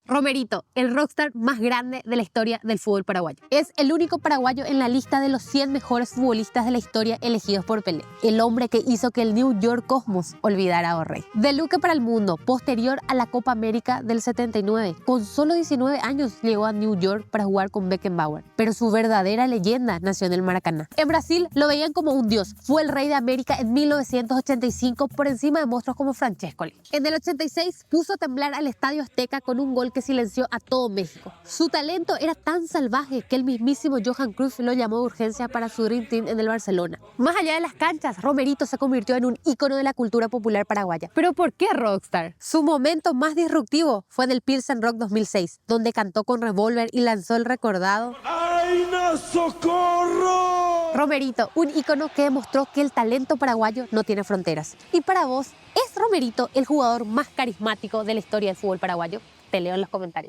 Romerito, el rockstar más grande de la historia del fútbol paraguayo. Es el único paraguayo en la lista de los 100 mejores futbolistas de la historia elegidos por Pelé. El hombre que hizo que el New York Cosmos olvidara a O'Reilly. De Luque para el mundo, posterior a la Copa América del 79. Con solo 19 años llegó a New York para jugar con Beckenbauer. Pero su verdadera leyenda nació en el Maracaná. En Brasil lo veían como un dios. Fue el rey de América en 1985 por encima de monstruos como Francescoli. En el 86 puso a temblar al Estadio Azteca con un gol que silenció a todo México. Su talento era tan salvaje que el mismísimo Johan Cruyff lo llamó de urgencia para su Dream Team en el Barcelona. Más allá de las canchas, Romerito se convirtió en un ícono de la cultura popular paraguaya. ¿Pero por qué rockstar? Su momento más disruptivo fue en el Pilsen Rock 2006, donde cantó con Revolver y lanzó el recordado ¡Ay, no, socorro! Romerito, un ícono que demostró que el talento paraguayo no tiene fronteras. Y para vos, ¿es Romerito el jugador más carismático de la historia del fútbol paraguayo? Te leo en los comentarios.